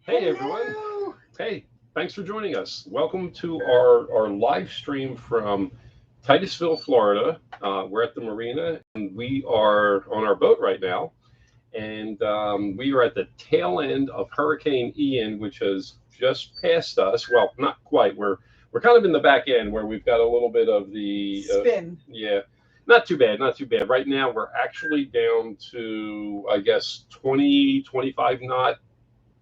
Hey everyone. Hey, thanks for joining us. Welcome to our live stream from Titusville, Florida. We're at the marina and we are on our boat right now. And we are at the tail end of Hurricane Ian, which has just passed us. Well, not quite. We're kind of in the back end where we've got a little bit of the Spin. yeah, not too bad, not too bad. Right now we're actually down to I guess 20, 25 knot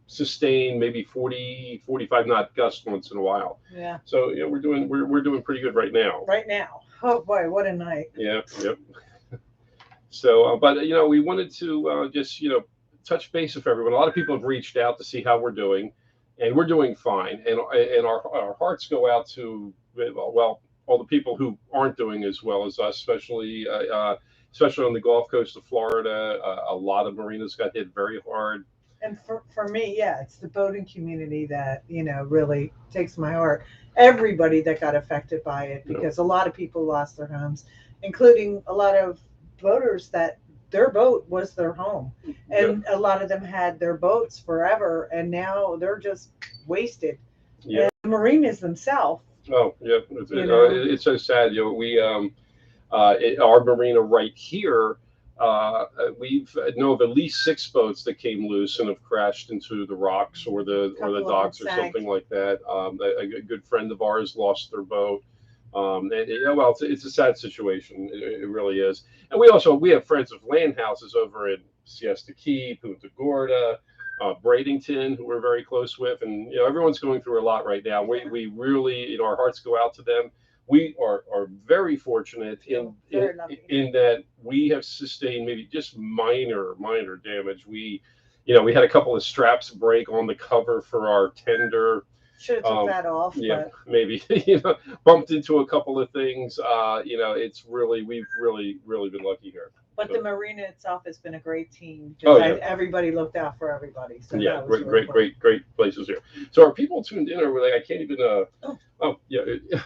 sustain, maybe 40, 45 knot gust once in a while. Yeah. So we're doing pretty good right now. Right now. Oh boy, what a night. Yeah, yep. So, but we wanted to just touch base with everyone. A lot of people have reached out to see how we're doing, and we're doing fine. And our hearts go out to all the people who aren't doing as well as us, especially on the Gulf Coast of Florida. A lot of marinas got hit very hard. And for me, yeah, it's the boating community that, really takes my heart. Everybody that got affected by it, because a lot of people lost their homes, including a lot of boaters that their boat was their home. And a lot of them had their boats forever, and now they're just wasted. Yeah. And the marinas themselves. Oh, yeah. It's so sad. Our marina right here, we've know of at least 6 boats that came loose and have crashed into the rocks or the docks or something like that. A good friend of ours lost their boat. It's a sad situation. It really is. And we have friends of land houses over in Siesta Key, Punta Gorda, Bradenton, who we're very close with, and everyone's going through a lot right now. We really, our hearts go out to them. We are very fortunate in that we have sustained maybe just minor damage. We had a couple of straps break on the cover for our tender. Should have took that off. Yeah, but... maybe bumped into a couple of things. It's we've really been lucky here. But the marina itself has been a great team. Oh, yeah. Everybody looked out for everybody. So yeah, really great places here. So are people tuned in, or I can't even? Oh, yeah.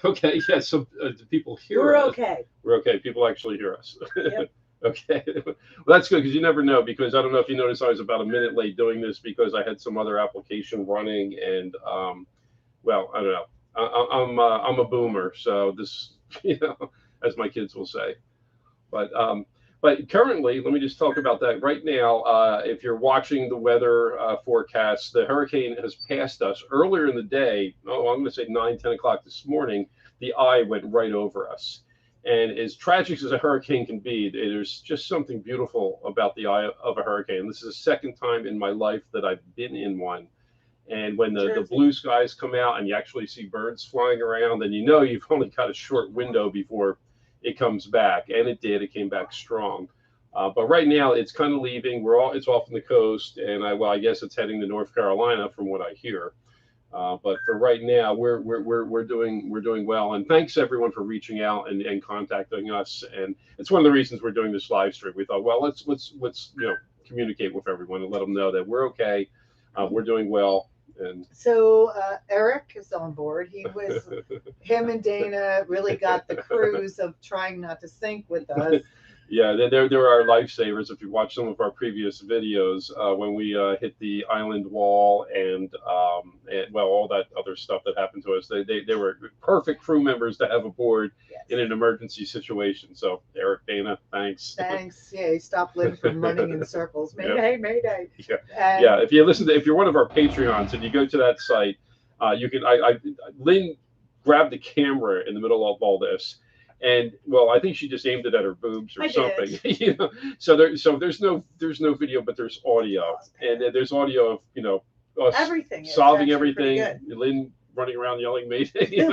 Okay, yeah. So do people hear We're us? okay. We're okay. People actually hear us. Yep. Okay. Well, that's good because you never know. Because I don't know if you noticed, I was about a minute late doing this because I had some other application running, and well, I don't know. I'm a boomer, so this, as my kids will say, but currently, let me just talk about that right now. If you're watching the weather forecast, the hurricane has passed us earlier in the day. Oh, I'm going to say 9, 10 o'clock this morning. The eye went right over us. And as tragic as a hurricane can be, there's just something beautiful about the eye of a hurricane. This is the second time in my life that I've been in one. And when the blue skies come out and you actually see birds flying around, then you've only got a short window before it comes back, and it did. It came back strong, but right now it's kind of leaving. It's off on the coast, and I guess it's heading to North Carolina from what I hear. But for right now, we're doing well, and thanks everyone for reaching out and contacting us. And it's one of the reasons we're doing this live stream. We thought, well, let's communicate with everyone and let them know that we're okay, we're doing well. And so Eric is on board. Him and Dana really got the cruise of trying not to sink with us. Yeah, they're our lifesavers. If you watch some of our previous videos, when we hit the island wall and all that other stuff that happened to us, they were perfect crew members to have aboard in an emergency situation. So Eric, Dana, thanks. Thanks. Yeah, he stopped Lynn from running in circles. Mayday, mayday. Yeah. If you're one of our Patreons and you go to that site, you can. Lynn grabbed the camera in the middle of all this. And I think she just aimed it at her boobs or something. So there's no video, but there's audio, and there's audio of us everything solving everything. Lynn running around yelling "Mayday."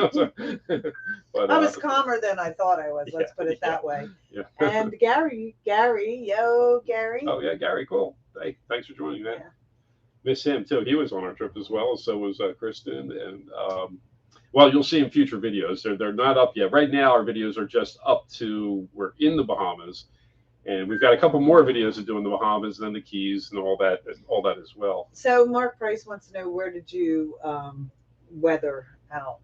But I was calmer than I thought I was. Let's put it that way. Yeah. And Gary, yo, Gary. Oh yeah, Gary, cool. Hey, thanks for joining, man. Yeah. Miss him too. He was on our trip as well. So was Kristen and. Well, you'll see in future videos. They're not up yet. Right now, our videos are just up to we're in the Bahamas, and we've got a couple more videos to do in the Bahamas, and then the Keys, and all that as well. So Mark Price wants to know, where did you weather out?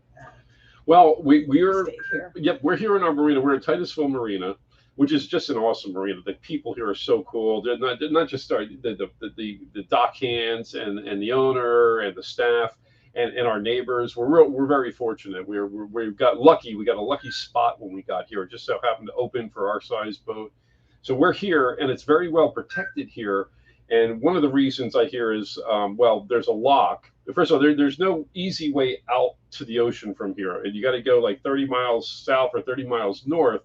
Well, we're here in our marina. We're at Titusville Marina, which is just an awesome marina. The people here are so cool. They're not just the dock hands and the owner and the staff and our neighbors. We're very fortunate. We've got lucky. We got a lucky spot when we got here. It just so happened to open for our size boat. So we're here, and it's very well protected here. And one of the reasons I hear is, well, there's a lock. First of all, there's no easy way out to the ocean from here, and you got to go like 30 miles south or 30 miles north,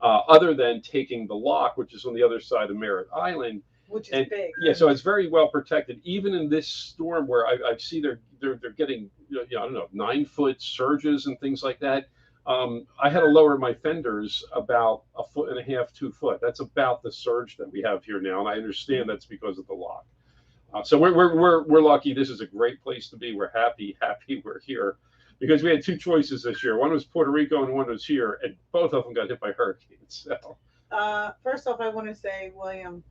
other than taking the lock, which is on the other side of Merritt Island. Which is big. Yeah, so it's very well protected. Even in this storm, where I see they're getting, I don't know, 9-foot surges and things like that. I had to lower my fenders about 1.5 feet, 2 foot. That's about the surge that we have here now, and I understand that's because of the lock. So we're lucky. This is a great place to be. We're happy we're here, because we had 2 choices this year. One was Puerto Rico and one was here, and both of them got hit by hurricanes. So, first off, I want to say, William,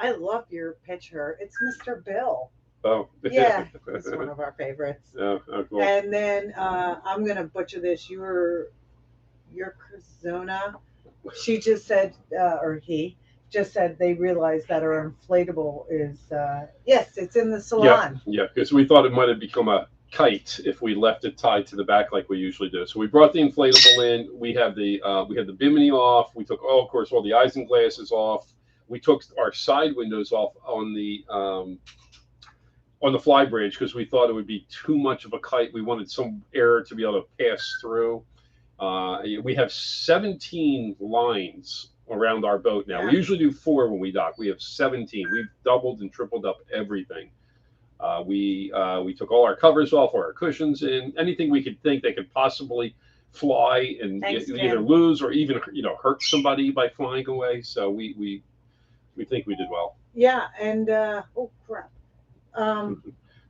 I love your picture. It's Mr. Bill. oh Yeah, it's one of our favorites. oh, cool. And then I'm gonna butcher this. Your Zona. She just said, or he just said, they realized that our inflatable is yes, it's in the salon. Yeah, because we thought it might have become a kite if we left it tied to the back like we usually do. So we brought the inflatable in. We have the bimini off. We took, of course, all the isinglasses off. We took our side windows off on the fly bridge because we thought it would be too much of a kite. We wanted some air to be able to pass through. We have 17 lines around our boat now. Yeah. We usually do 4 when we dock. We have 17. We've doubled and tripled up everything. We took all our covers off, our cushions, and anything we could think they could possibly fly and either lose or even hurt somebody by flying away. So we think we did well. Yeah, and oh crap.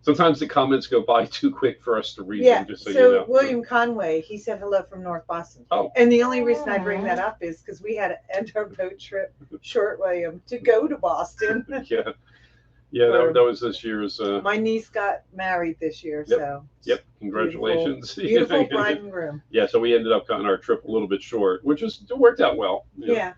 Sometimes the comments go by too quick for us to read them. Just so you know. William Conway, he said hello from North Boston. Oh. And the only reason I bring that up is because we had to end our boat trip short, William, to go to Boston. Yeah, that was this year's. My niece got married this year, yep, so. Yep, congratulations. Beautiful bride and groom. Yeah, so we ended up cutting our trip a little bit short, it worked out well. Yeah.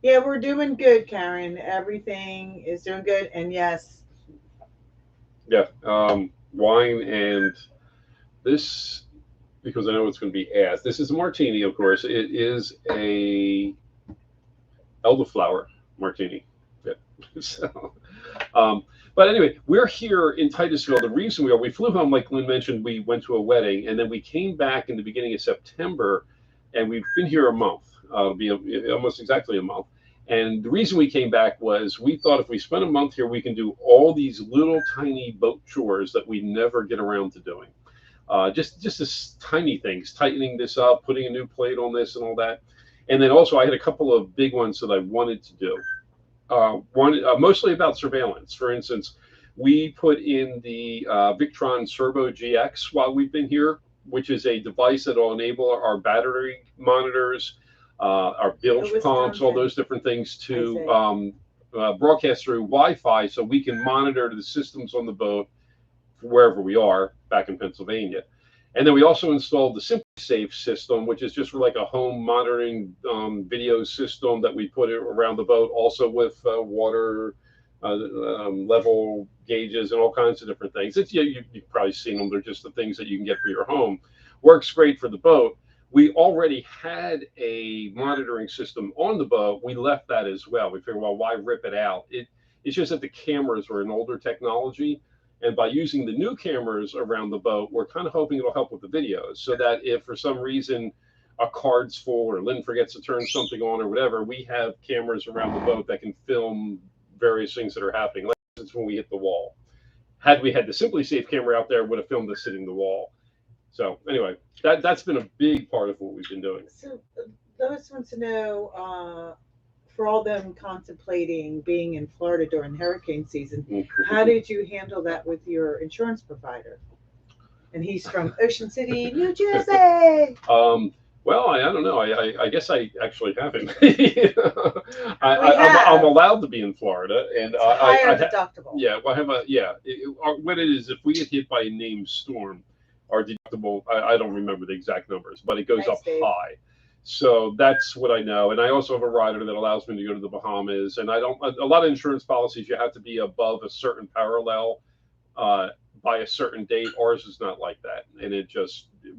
Yeah, we're doing good, Karen. Everything is doing good, and yes. Yeah, wine and this, because I know it's going to be asked. This is a martini, of course. It is a elderflower martini. Yeah. So, but anyway, we're here in Titusville. The reason we flew home, like Lynn mentioned, we went to a wedding, and then we came back in the beginning of September, and we've been here a month. It'll be almost exactly a month. And the reason we came back was we thought if we spent a month here, we can do all these little tiny boat chores that we never get around to doing. Just this tiny things, tightening this up, putting a new plate on this and all that. And then also I had a couple of big ones that I wanted to do. One mostly about surveillance. For instance, we put in the Victron Servo GX while we've been here, which is a device that will enable our battery monitors, our bilge pumps, all those different things to broadcast through Wi-Fi, so we can monitor the systems on the boat wherever we are back in Pennsylvania. And then we also installed the SimpliSafe system, which is just like a home monitoring video system that we put around the boat, also with water level gauges and all kinds of different things. You've probably seen them. They're just the things that you can get for your home. Works great for the boat. We already had a monitoring system on the boat. We left that as well. We figured, well, why rip it out? It's just that the cameras were an older technology. And by using the new cameras around the boat, we're kind of hoping it'll help with the videos, so that if for some reason a card's full or Lynn forgets to turn something on or whatever, we have cameras around the boat that can film various things that are happening. Like it's when we hit the wall. Had we had the SimpliSafe camera out there, it would have filmed us hitting the wall. So anyway, that's been a big part of what we've been doing. So those want to know, for all them contemplating being in Florida during hurricane season, how did you handle that with your insurance provider? And he's from Ocean City, New Jersey. Well, I don't know. I guess I actually haven't. I'm allowed to be in Florida, and higher deductible. Yeah, well, what it is, if we get hit by a named storm, our deductible, I don't remember the exact numbers, but it goes Thanks, up Dave. high. So that's what I know. And I also have a rider that allows me to go to the Bahamas. And I don't, a lot of insurance policies, you have to be above a certain parallel uh, by a certain date. Ours is not like that. And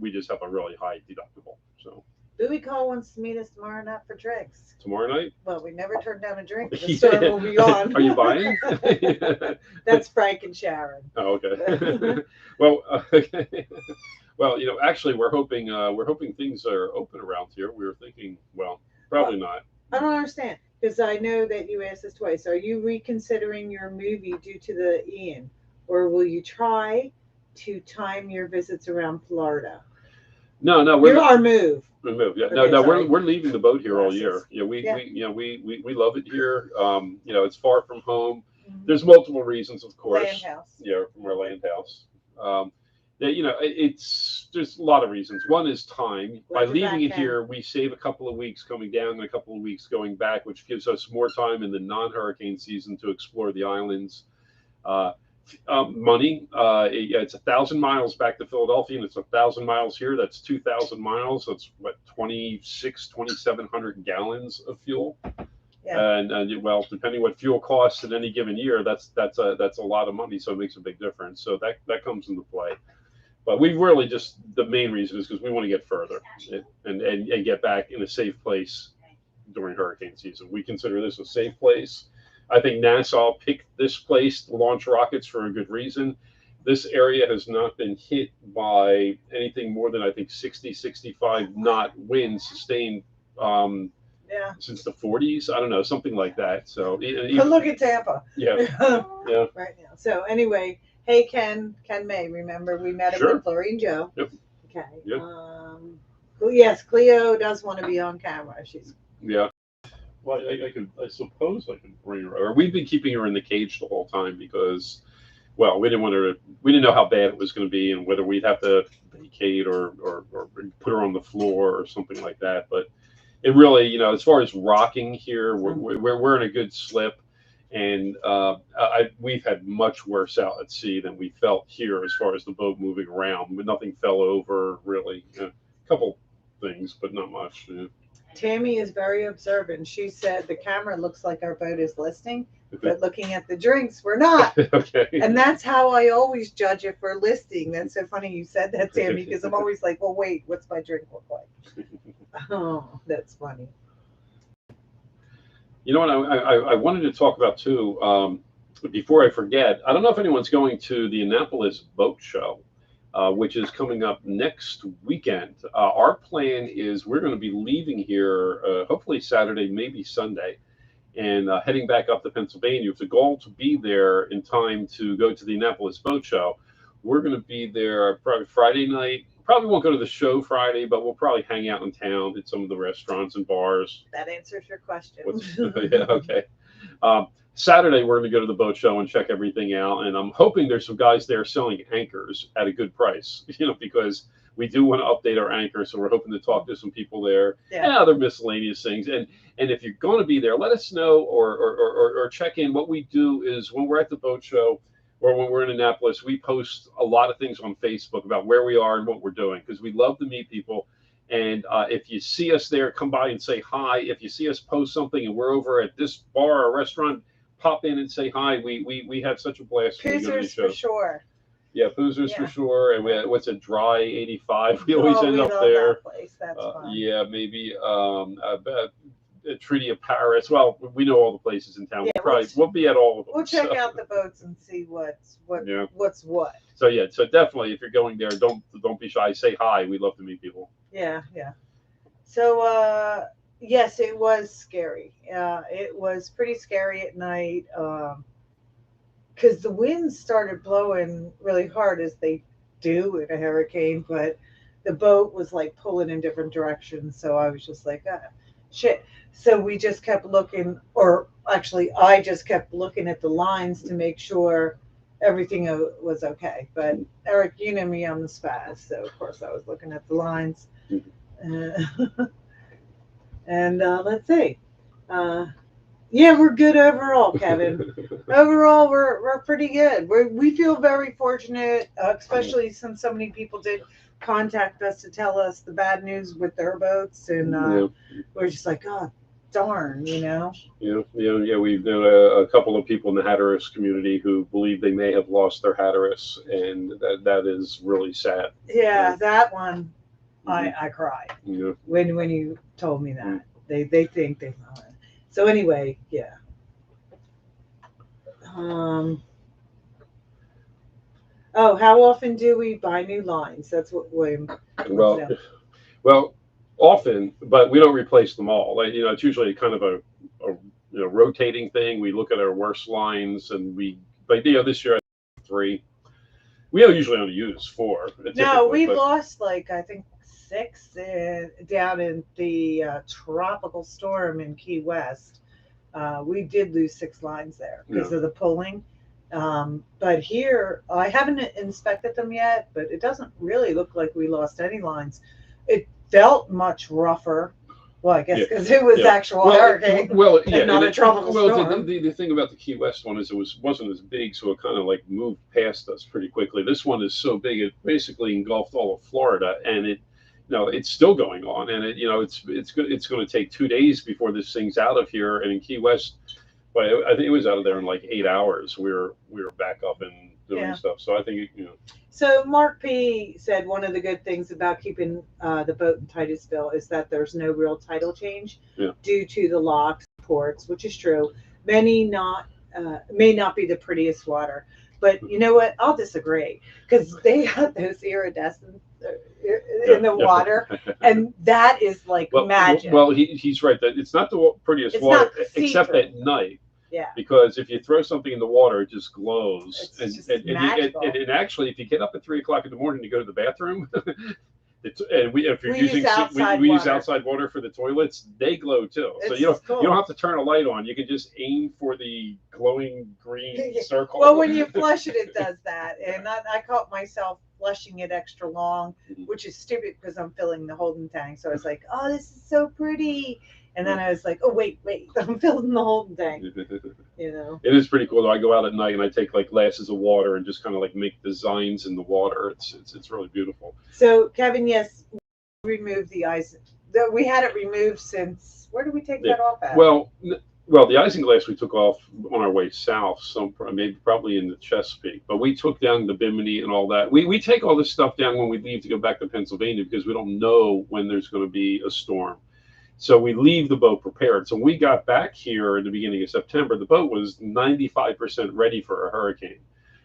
we just have a really high deductible. So Louis Cole wants to meet us tomorrow night for drinks. tomorrow night? Well, we never turned down a drink. The store will be on. Are you buying? That's Frank and Sharon. Oh, okay. Well, okay. Well, actually, we're hoping things are open around here. We were thinking, well, probably not. I don't understand, because I know that you asked this twice. Are you reconsidering your movie due to the Ian, or will you try to time your visits around Florida? No, You're our move. We move. Yeah, Okay, no, sorry. we're leaving the boat here all Glasses. year. Yeah, Yeah. we love it here. It's far from home. Mhm. There's multiple reasons, of course. Land house. Yeah, from our land house. Yeah, there's a lot of reasons. One is time. By Glad you're leaving it back, here, we save a couple of weeks coming down and a couple of weeks going back, which gives us more time in the non-hurricane season to explore the islands. Money. It's 1,000 miles back to Philadelphia, and it's 1,000 miles here. That's 2,000 miles. That's what 2,700 gallons of fuel. Yeah. And well, depending what fuel costs in any given year, that's a lot of money. So it makes a big difference. So that comes into play. But we really just, the main reason is because we want to get further and get back in a safe place during hurricane season. We consider this a safe place. I think NASA picked this place to launch rockets for a good reason. This area has not been hit by anything more than, I think, 60, 65 knot winds sustained Yeah. since the 40s. I don't know, something like that. So But look at Tampa. yeah, yeah. Right now. So anyway, hey Ken May, remember we met him Sure. with Lori and Joe. Yep. Okay. Yep. Yes, Cleo does want to be on camera. She's Yeah. Well, I suppose I could bring her. Or we've been keeping her in the cage the whole time because, well, we didn't know how bad it was going to be and whether we'd have to vacate or put her on the floor or something like that. But it really, as far as rocking here, we're in a good slip, and we've had much worse out at sea than we felt here as far as the boat moving around. But nothing fell over really. A couple things, but not much. Yeah. Tammy is very observant. She said the camera looks like our boat is listing, but looking at the drinks, we're not. Okay. And that's how I always judge it for listing. That's so funny you said that, Tammy, because I'm always like, well, wait, what's my drink look like? Oh, that's funny. You know what I wanted to talk about too, before I forget. I don't know if anyone's going to the Annapolis Boat Show, which is coming up next weekend. Our plan is we're going to be leaving here hopefully Saturday, maybe Sunday, and heading back up to Pennsylvania with the goal to be there in time to go to the Annapolis Boat Show. We're going to be there probably Friday night. Probably won't go to the show Friday, but we'll probably hang out in town at some of the restaurants and bars. That answers your question. Yeah, okay. Saturday, we're going to go to the boat show and check everything out. And I'm hoping there's some guys there selling anchors at a good price, because we do want to update our anchor. So we're hoping to talk to some people there and other miscellaneous things. And if you're going to be there, let us know or check in. What we do is when we're at the boat show or when we're in Annapolis, we post a lot of things on Facebook about where we are and what we're doing because we love to meet people. And if you see us there, come by and say hi. If you see us post something and we're over at this bar or restaurant, pop in and say hi. We have such a blast. Poozers for sure. Yeah, Poozers for sure. And what's it, Dry 85? We always end up there. That place. That's fun. Yeah, maybe Treaty of Paris. Well, we know all the places in town. Yeah, we'll be at all of them. We'll check out the boats and see what's what. So yeah, so definitely if you're going there, don't be shy. Say hi. We love to meet people. Yeah. So yes, it was scary. It was pretty scary at night because the winds started blowing really hard as they do in a hurricane, but the boat was like pulling in different directions. So I was just like, shit. So we just kept looking, or actually I just kept looking at the lines to make sure everything was okay. But Eric, you know me, I'm the spaz. So of course I was looking at the lines. And let's see. Yeah, we're good overall, Kevin. overall, we're pretty good. We feel very fortunate, especially since so many people did contact us to tell us the bad news with their boats, and Yeah. we're just like, oh, darn, you know. Yeah. We've known a couple of people in the Hatteras community who believe they may have lost their Hatteras, and that is really sad. Yeah, that one, Mhm. I cried Yeah. when you told me that. They think they found it. So anyway, yeah. Um. Oh, how often do we buy new lines? That's what William wants to Well, know. well, often, but we don't replace them all. Like, it's usually kind of a rotating thing. We look at our worst lines, and like this year I think three. We usually only use four No, typically, we but lost like I think six down in the tropical storm in Key West. We did lose six lines there yeah, because of the pulling. But here, I haven't inspected them yet, but it doesn't really look like we lost any lines. It felt much rougher. Well, I guess yeah, because it was yeah. actual hurricane Yeah, and not a tropical well, storm. the thing about the Key West one is wasn't as big, so it kind of like moved past us pretty quickly. This one is so big, it basically engulfed all of Florida, and it's still going on, and it's going to take 2 days before this thing's out of here, and in Key West, but I think it was out of there in like 8 hours. We were back up and doing Yeah. stuff, so I think So Mark P said one of the good things about keeping the boat in Titusville is that there's no real title change yeah. due to the locks ports, which is true. Many not may not be the prettiest water, but you know what? I'll disagree because they have those iridescent Yeah, in the yeah. water, and that is like magic. Well, he's right that it's not the prettiest It's water not except see-through. at night. Yeah, Because if you throw something in the water, it just glows. it's just magical. And actually, if you get up at 3 o'clock in the morning to go to the bathroom, and if you're We use using outside we use water. outside water for the toilets, they glow too. So It's you don't cool. have to turn a light on. You can just aim for the glowing green circle. Well, when you flush it, it does that. And I caught myself flushing it extra long, which is stupid because I'm filling the holding tank. So I was like, oh, this is so pretty. And then I was like, oh, wait, I'm filling the holding tank. You know. It is pretty cool though. I go out at night and I take like glasses of water and just kind of like make designs in the water. It's really beautiful. So, Kevin, yes, remove the ice. We had it removed since, where did we take that off at? Well, the isinglass we took off on our way south, maybe probably in the Chesapeake. But we took down the Bimini and all that. We take all this stuff down when we leave to go back to Pennsylvania because we don't know when there's going to be a storm. So we leave the boat prepared. So when we got back here in the beginning of September, the boat was 95% ready for a hurricane.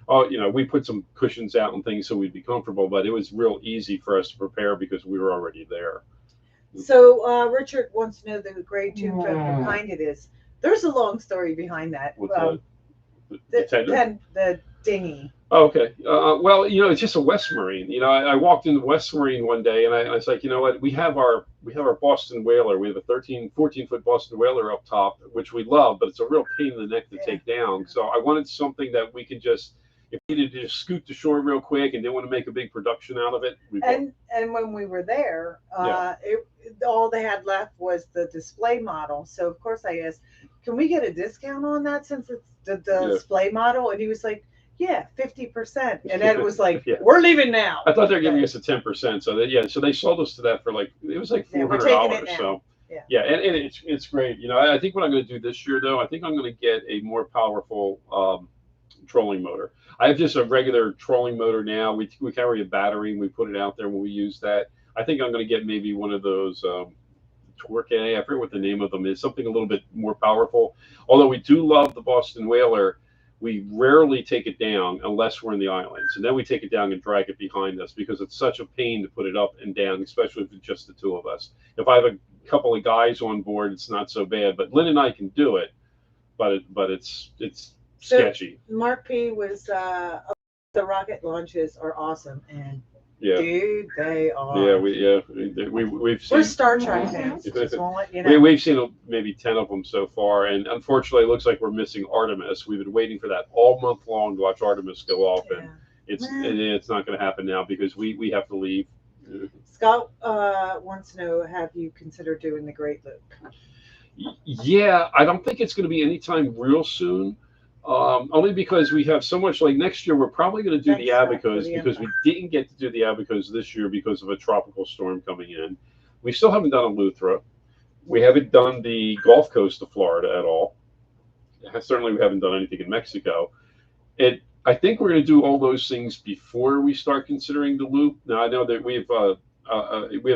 Oh, we put some cushions out and things so we'd be comfortable, but it was real easy for us to prepare because we were already there. So Richard wants to know the gray tube behind it is. There's a long story behind that. The dinghy. Oh, okay. Well, it's just a West Marine. I walked into West Marine one day and I was like, you know what? We have our Boston whaler. We have a 14 foot Boston whaler up top, which we love, but it's a real pain in the neck to take down. So I wanted something that we could just, if we needed to just scoot to shore real quick and didn't want to make a big production out of it. And when we were there, all they had left was the display model. So of course I asked, can we get a discount on that since it's the display model? And he was like, yeah, 50%. And Ed was like, we're leaving now. I thought they were giving us a 10%. So they sold us to that for like, it was like $400. So and it's great. I think what I'm going to do this year though, I think I'm going to get a more powerful trolling motor. I have just a regular trolling motor now. We carry a battery and we put it out there when we use that. I think I'm going to get maybe one of those Torque. I forget what the name of them is. Something a little bit more powerful. Although we do love the Boston Whaler, we rarely take it down unless we're in the islands, and then we take it down and drag it behind us because it's such a pain to put it up and down, especially if it's just the two of us. If I have a couple of guys on board, it's not so bad. But Lynn and I can do it, but it's sketchy. So Mark P was the rocket launches are awesome, and dude, they are. Yeah, we've seen. We're Star Trek fans. Just won't let you know. We've seen maybe 10 of them so far, and unfortunately, it looks like we're missing Artemis. We've been waiting for that all month long to watch Artemis go off, and it's not going to happen now because we have to leave. Scott wants to know: have you considered doing the Great Loop? Yeah, I don't think it's going to be anytime real soon. Only because we have so much. Like next year, we're probably going to do the Thanks, Scott, for Abacos the because info. we didn't get to do the Abacos this year because of a tropical storm coming in. We still haven't done Eleuthera. We haven't done the Gulf Coast of Florida at all. Certainly, we haven't done anything in Mexico. I think we're going to do all those things before we start considering the loop. Now, I know that we have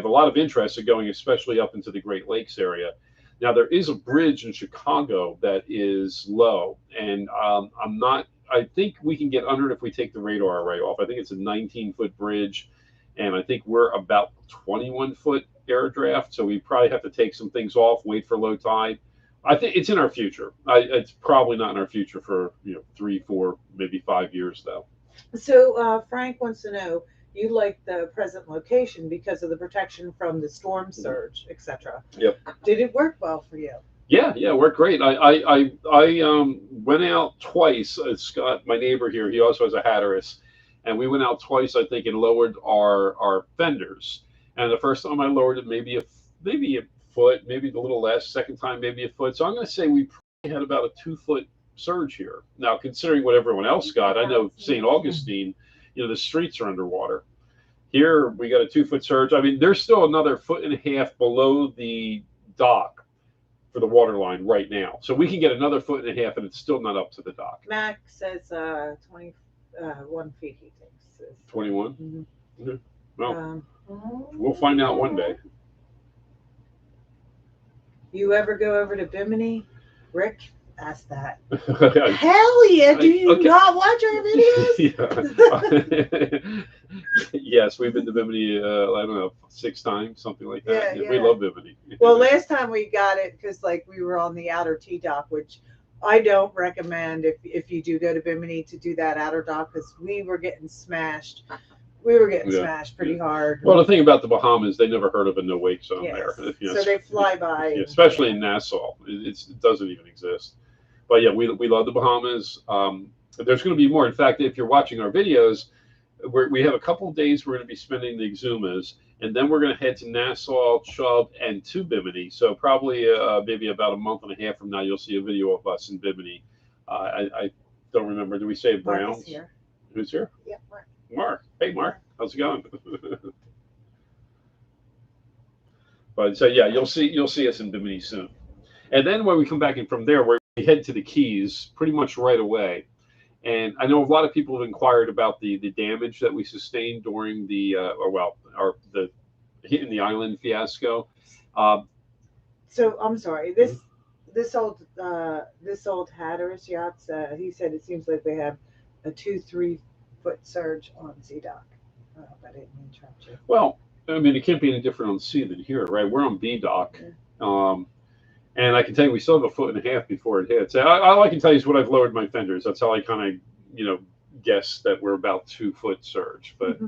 a lot of interest in going, especially up into the Great Lakes area. Now, there is a bridge in Chicago that is low, and I'm not. I think we can get under it if we take the radar array off. I think it's a 19-foot bridge, and I think we're about 21-foot air draft, so we probably have to take some things off, wait for low tide. I think it's in our future. It's probably not in our future for 3, 4, maybe 5 years though. So Frank wants to know, you like the present location because of the protection from the storm surge, etc. Yep. Did it work well for you? Yeah, yeah, it worked great. I went out twice. Scott, my neighbor here, he also has a Hatteras, and we went out twice, I think, and lowered our fenders. And the first time I lowered it maybe a foot, maybe a little less. Second time maybe a foot. So I'm going to say we probably had about a 2 foot surge here. Now, considering what everyone else got, I know St. Augustine, the streets are underwater. Here we got a 2 foot surge. I mean, there's still another foot and a half below the dock for the water line right now. So we can get another foot and a half, and it's still not up to the dock. Mac says 21 feet, he thinks. 21. Mm-hmm. Okay. Well, we'll find out one day. You ever go over to Bimini? Rick asked that. Okay. Hell yeah, do you Okay. not watch our videos? Yeah. Yes, we've been to Bimini, I don't know, 6 times, something like that. Yeah, We yeah. love Bimini. Well, last time we got it, because like we were on the outer T dock, which I don't recommend if you do go to Bimini to do that outer dock, because we were getting smashed. We were getting Yeah, smashed pretty hard. Well, the thing about the Bahamas, they never heard of a no wake zone Yes. there. So they fly by. Yeah, especially in Nassau. It doesn't even exist. But yeah, we love the Bahamas. There's going to be more. In fact, if you're watching our videos, we have a couple of days we're going to be spending the Exumas, and then we're going to head to Nassau, Chubb, and to Bimini. So probably maybe about a month and a half from now, you'll see a video of us in Bimini. I don't remember. Do we say Browns? Mark is here. Who's here? Yeah, Mark. Mark. Hey, Mark. How's it going? But so yeah, you'll see us in Bimini soon. And then when we come back in from there, we head to the Keys pretty much right away. And I know a lot of people have inquired about the damage that we sustained during the the hit in the island fiasco. So I'm sorry. This old Hatteras yachts. He said it seems like they have a 2-3 foot surge on Sea Dock. I didn't interrupt you. Well, I mean, it can't be any different on C than here, right? We're on B dock. And I can tell you, we still have a foot and a half before it hits. All I can tell you is what I've lowered my fenders. That's how I kind of, guess that we're about 2 foot surge. But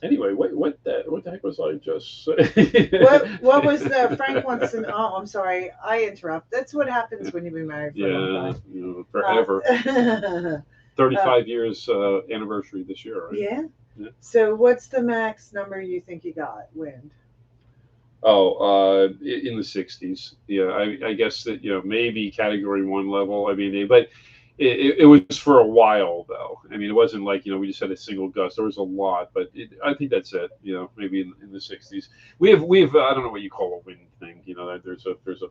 anyway, what the heck was I just saying? What was the Frank wants to know? Oh, I'm sorry, I interrupt. That's what happens when you've been married for a long time. Forever. 35 years anniversary this year, right? Yeah. So what's the max number you think you got wind? Oh, in the 60s. Yeah, I guess that maybe Category 1 level. I mean, but it was for a while though. I mean, it wasn't like we just had a single gust. There was a lot, but I think that's it. Maybe in the 60s. We have I don't know what you call a wind thing. There's a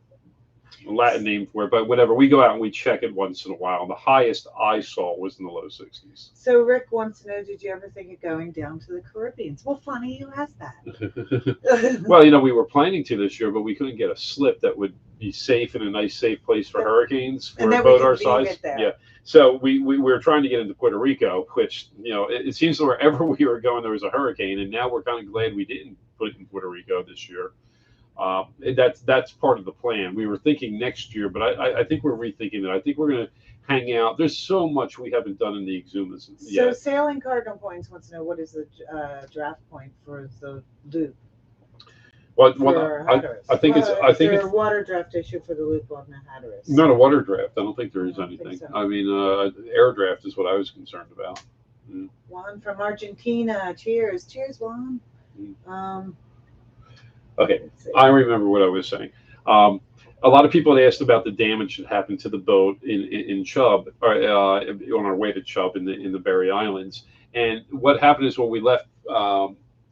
Latin name for it, but whatever. We go out and we check it once in a while. The highest I saw was in the low 60s. So Rick wants to know, did you ever think of going down to the Caribbean? Well, funny you asked that. Well, we were planning to this year, but we couldn't get a slip that would be safe in a nice, safe place for hurricanes for a boat our size. Yeah. So we were trying to get into Puerto Rico, which it seems that wherever we were going there was a hurricane, and now we're kind of glad we didn't put it in Puerto Rico this year. That's part of the plan. We were thinking next year, but I think we're rethinking it. I think we're going to hang out. There's so much we haven't done in the Exumas yet. So Sailing Cardinal Points wants to know, what is the draft point for the loop? I think it's a water draft issue for the loop on the Hatteras. Not a water draft. I don't think there is anything. So. I mean, air draft is what I was concerned about. Juan from Argentina. Cheers, Juan. Okay, I remember what I was saying. a lot of people had asked about the damage that happened to the boat in Chubb, or on our way to Chubb in the Berry Islands. And what happened is when we left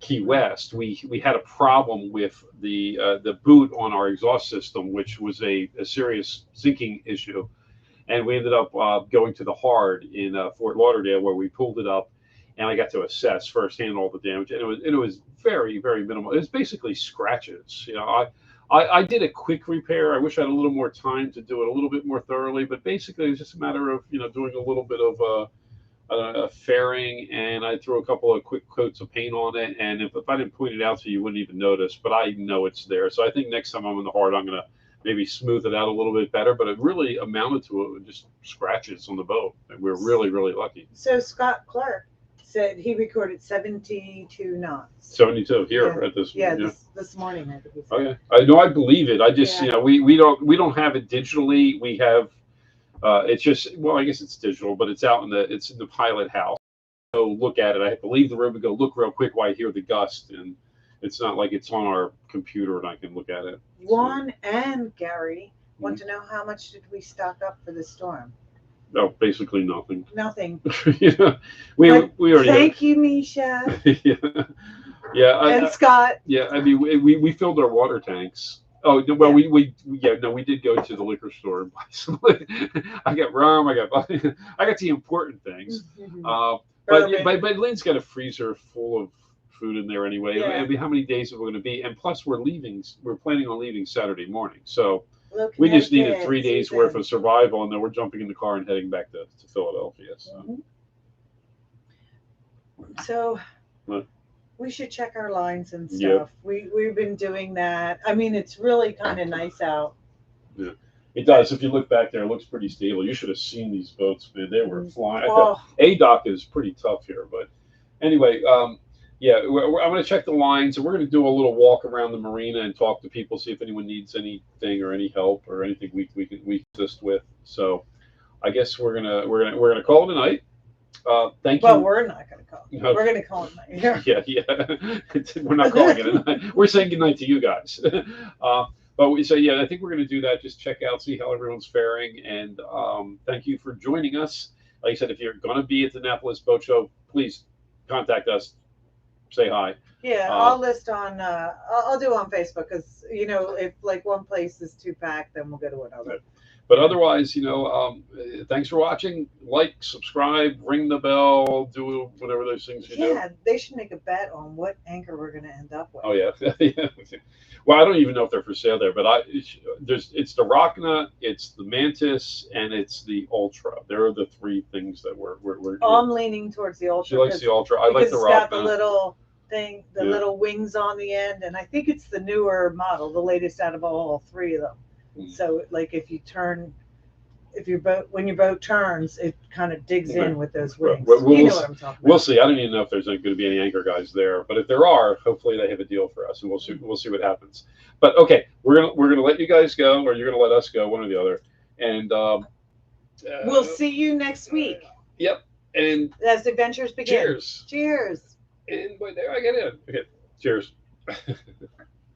Key West, we had a problem with the boot on our exhaust system, which was a serious sinking issue. And we ended up going to the Hard in Fort Lauderdale, where we pulled it up, and I got to assess firsthand all the damage, and it was very, very minimal. It was basically scratches. I did a quick repair. I wish I had a little more time to do it a little bit more thoroughly, but basically it was just a matter of doing a little bit of fairing, and I threw a couple of quick coats of paint on it. And if I didn't point it out to you, you wouldn't even notice. But I know it's there, so I think next time I'm in the Hard, I'm gonna maybe smooth it out a little bit better. But it really amounted to just scratches on the boat, and we're really, really lucky. So Scott Clark said he recorded 72 knots. 72 here at this. Yeah, this morning I think he said. Okay, I know, I believe it. I just we don't have it digitally. We have it's just, well, I guess it's digital, but it's in the pilot house. Go look at it. I have to leave the room and go look real quick while I hear the gust, and it's not like it's on our computer and I can look at it. Juan and Gary want to know, how much did we stock up for the storm? No, basically nothing. Nothing. we already. Thank you, Misha. Yeah. And Scott. Yeah, I mean, we filled our water tanks. Oh well, we did go to the liquor store and buy some. I got rum. I got the important things. But Lynn's got a freezer full of food in there anyway. Yeah. I mean, how many days are we going to be? And plus, we're planning on leaving Saturday morning, so we just needed 3 days worth of survival, and then we're jumping in the car and heading back to Philadelphia. So what? We should check our lines and stuff. We've been doing that. I mean, it's really kind of nice out. Yeah, it does. If you look back there, it looks pretty stable. You should have seen these boats, man. They were flying. A-Dock is pretty tough here, but anyway, I'm going to check the lines, and we're going to do a little walk around the marina and talk to people, see if anyone needs anything or any help or anything we can assist with. So, I guess we're gonna call it a night. Thank you. Well, we're not going to call it. We're going to call it night. Yeah. We're not calling it a night. We're saying goodnight to you guys. But we say, I think we're going to do that. Just check out, see how everyone's faring, and thank you for joining us. Like I said, if you're going to be at the Annapolis Boat Show, please contact us. Say hi. Yeah, I'll list on. I'll do on Facebook, because if like one place is too packed, then we'll go to another. But otherwise, thanks for watching. Like, subscribe, ring the bell, do whatever those things you do. Yeah, they should make a bet on what anchor we're going to end up with. Oh yeah. Well, I don't even know if they're for sale there, but it's the Rockna, it's the Mantis, and it's the Ultra. There are the three things that we're I'm leaning towards the Ultra. She likes the Ultra. I like the Rockna. It's got the little thing, little wings on the end, and I think it's the newer model, the latest out of all three of them. So, like, when your boat turns, it kind of digs in with those wings. You know what I'm talking about. We'll see. I don't even know if there's going to be any anchor guys there, but if there are, hopefully they have a deal for us, and we'll see what happens. But okay, we're gonna let you guys go, or you're gonna let us go, one or the other, and we'll see you next week. Yep. And as the adventures begin. Cheers. Cheers. And boy, there I get in. Okay. Cheers.